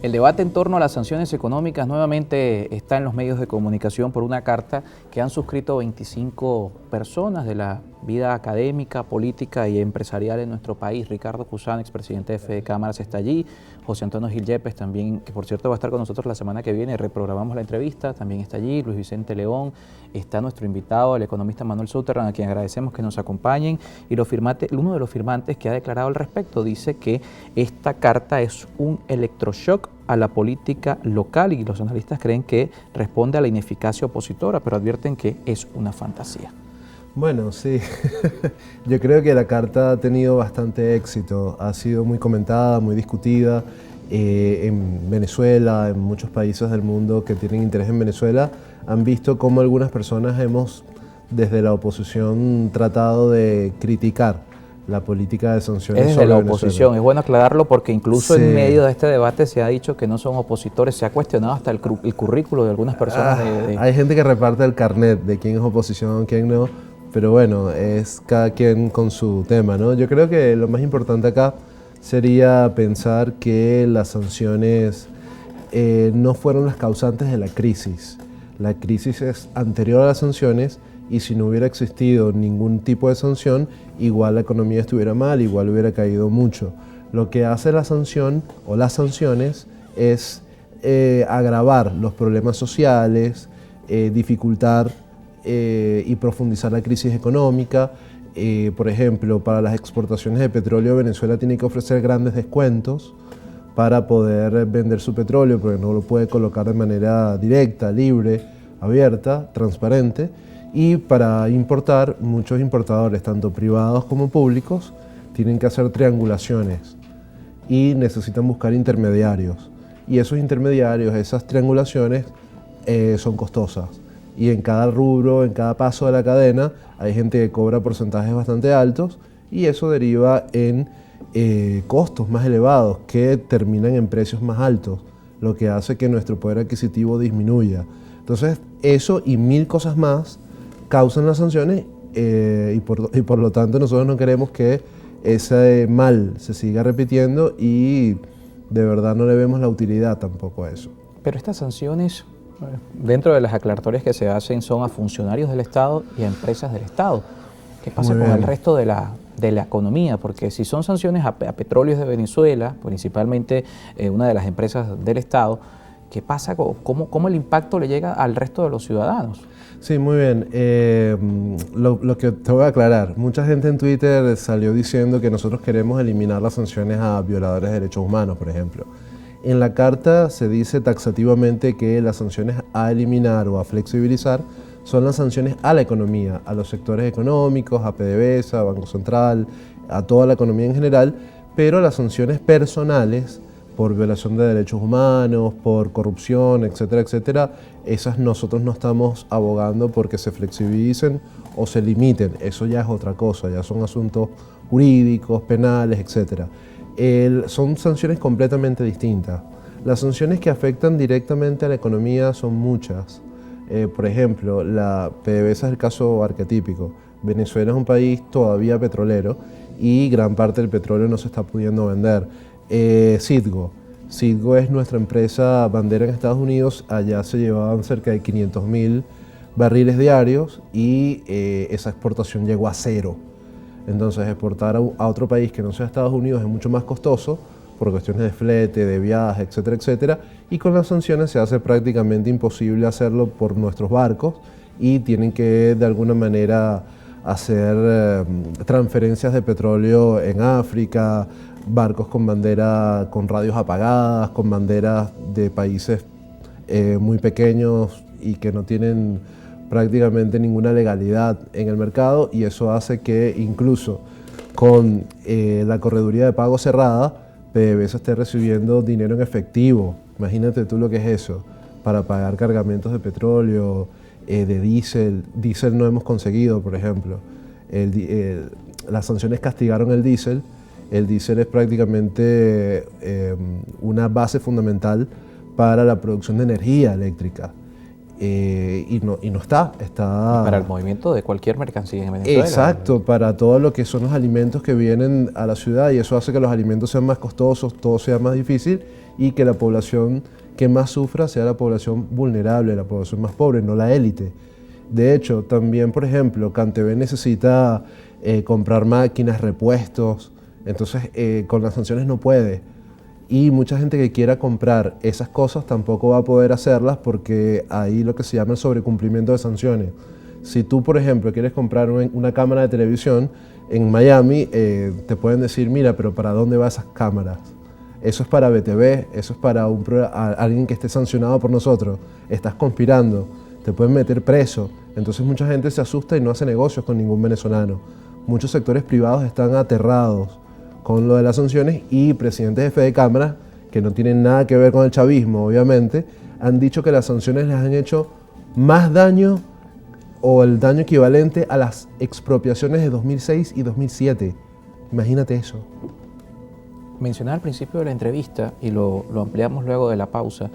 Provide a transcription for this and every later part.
El debate en torno a las sanciones económicas nuevamente está en los medios de comunicación por una carta que han suscrito 25 personas de la vida académica, política y empresarial en nuestro país. Ricardo Cusán, expresidente de Fede Cámaras, está allí. José Antonio Gil Yepes también, que por cierto va a estar con nosotros la semana que viene, reprogramamos la entrevista, también está allí. Luis Vicente León, está nuestro invitado, el economista Manuel Sutherland, a quien agradecemos que nos acompañen. Y uno de los firmantes que ha declarado al respecto dice que esta carta es un electroshock a la política local y los analistas creen que responde a la ineficacia opositora, pero advierten que es una fantasía. Bueno, sí, yo creo que la carta ha tenido bastante éxito, ha sido muy comentada, muy discutida en Venezuela, en muchos países del mundo que tienen interés en Venezuela, han visto cómo algunas personas hemos, desde la oposición, tratado de criticar la política de sanciones sobre la oposición. Es bueno aclararlo porque incluso en medio de este debate se ha dicho que no son opositores, se ha cuestionado hasta el currículo de algunas personas. Hay gente que reparte el carnet de quién es oposición, quién no, pero bueno, es cada quien con su tema, ¿no? Yo creo que lo más importante acá sería pensar que las sanciones no fueron las causantes de la crisis. La crisis es anterior a las sanciones y si no hubiera existido ningún tipo de sanción, igual la economía estuviera mal, igual hubiera caído mucho. Lo que hace la sanción o las sanciones es agravar los problemas sociales, dificultar y profundizar la crisis económica. Por ejemplo, para las exportaciones de petróleo, Venezuela tiene que ofrecer grandes descuentos para poder vender su petróleo, porque no lo puede colocar de manera directa, libre, abierta, transparente. Y para importar, muchos importadores, tanto privados como públicos, tienen que hacer triangulaciones y necesitan buscar intermediarios. Y esos intermediarios, esas triangulaciones, son costosas. Y en cada rubro, en cada paso de la cadena, hay gente que cobra porcentajes bastante altos y eso deriva en costos más elevados que terminan en precios más altos, lo que hace que nuestro poder adquisitivo disminuya. Entonces, eso y mil cosas más causan las sanciones y por lo tanto nosotros no queremos que ese mal se siga repitiendo y de verdad no le vemos la utilidad tampoco a eso. Pero estas sanciones, dentro de las aclaratorias que se hacen, son a funcionarios del Estado y a empresas del Estado. ¿Qué pasa con el resto de la economía? Porque si son sanciones a Petróleos de Venezuela, principalmente una de las empresas del Estado, ¿qué pasa? ¿Cómo el impacto le llega al resto de los ciudadanos? Sí, muy bien. Lo que te voy a aclarar, mucha gente en Twitter salió diciendo que nosotros queremos eliminar las sanciones a violadores de derechos humanos, por ejemplo. En la carta se dice taxativamente que las sanciones a eliminar o a flexibilizar son las sanciones a la economía, a los sectores económicos, a PDVSA, a Banco Central, a toda la economía en general, pero las sanciones personales por violación de derechos humanos, por corrupción, etcétera, etcétera, esas nosotros no estamos abogando porque se flexibilicen o se limiten. Eso ya es otra cosa, ya son asuntos jurídicos, penales, etcétera. Son sanciones completamente distintas. Las sanciones que afectan directamente a la economía son muchas. Por ejemplo, la PDVSA es el caso arquetípico. Venezuela es un país todavía petrolero y gran parte del petróleo no se está pudiendo vender. Citgo es nuestra empresa bandera en Estados Unidos, allá se llevaban cerca de 500.000 barriles diarios y esa exportación llegó a cero. Entonces exportar a otro país que no sea Estados Unidos es mucho más costoso por cuestiones de flete, de viaje, etcétera, etcétera, y con las sanciones se hace prácticamente imposible hacerlo por nuestros barcos y tienen que de alguna manera hacer transferencias de petróleo en África, barcos con bandera, con radios apagadas, con banderas de países muy pequeños y que no tienen prácticamente ninguna legalidad en el mercado, y eso hace que incluso con la correduría de pago cerrada, PDVSA esté recibiendo dinero en efectivo. Imagínate tú lo que es eso, para pagar cargamentos de petróleo, de diésel. Diésel no hemos conseguido, por ejemplo. Las sanciones castigaron el diésel. El diésel es prácticamente una base fundamental para la producción de energía eléctrica. Y no está. Para el movimiento de cualquier mercancía en Venezuela. Exacto, para todo lo que son los alimentos que vienen a la ciudad, y eso hace que los alimentos sean más costosos, todo sea más difícil, y que la población que más sufra sea la población vulnerable, la población más pobre, no la élite. De hecho, también, por ejemplo, CanTV necesita comprar máquinas, repuestos, entonces con las sanciones no puede. Y mucha gente que quiera comprar esas cosas tampoco va a poder hacerlas porque hay lo que se llama el sobrecumplimiento de sanciones. Si tú, por ejemplo, quieres comprar una cámara de televisión en Miami, te pueden decir, mira, pero ¿para dónde van esas cámaras? Eso es para BTV, eso es para alguien que esté sancionado por nosotros. Estás conspirando, te pueden meter preso. Entonces mucha gente se asusta y no hace negocios con ningún venezolano. Muchos sectores privados están aterrados con lo de las sanciones y presidentes de Fedecámaras, que no tienen nada que ver con el chavismo, obviamente, han dicho que las sanciones les han hecho más daño o el daño equivalente a las expropiaciones de 2006 y 2007. Imagínate eso. Mencionaba al principio de la entrevista, y lo ampliamos luego de la pausa,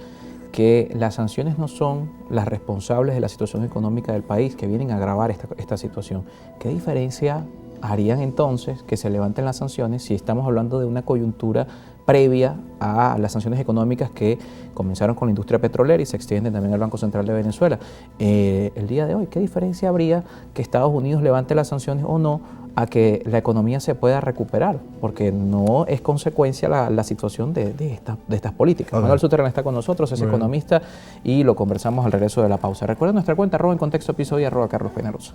que las sanciones no son las responsables de la situación económica del país, que vienen a agravar esta situación. ¿Qué diferencia harían entonces que se levanten las sanciones si estamos hablando de una coyuntura previa a las sanciones económicas que comenzaron con la industria petrolera y se extienden también al Banco Central de Venezuela? El día de hoy, ¿qué diferencia habría que Estados Unidos levante las sanciones o no a que la economía se pueda recuperar? Porque no es consecuencia la situación de estas políticas. Manuel Sutherland está con nosotros, es economista, y lo conversamos al regreso de la pausa. Recuerden nuestra cuenta, @encontexto episodio, @Carlos Peñalosa.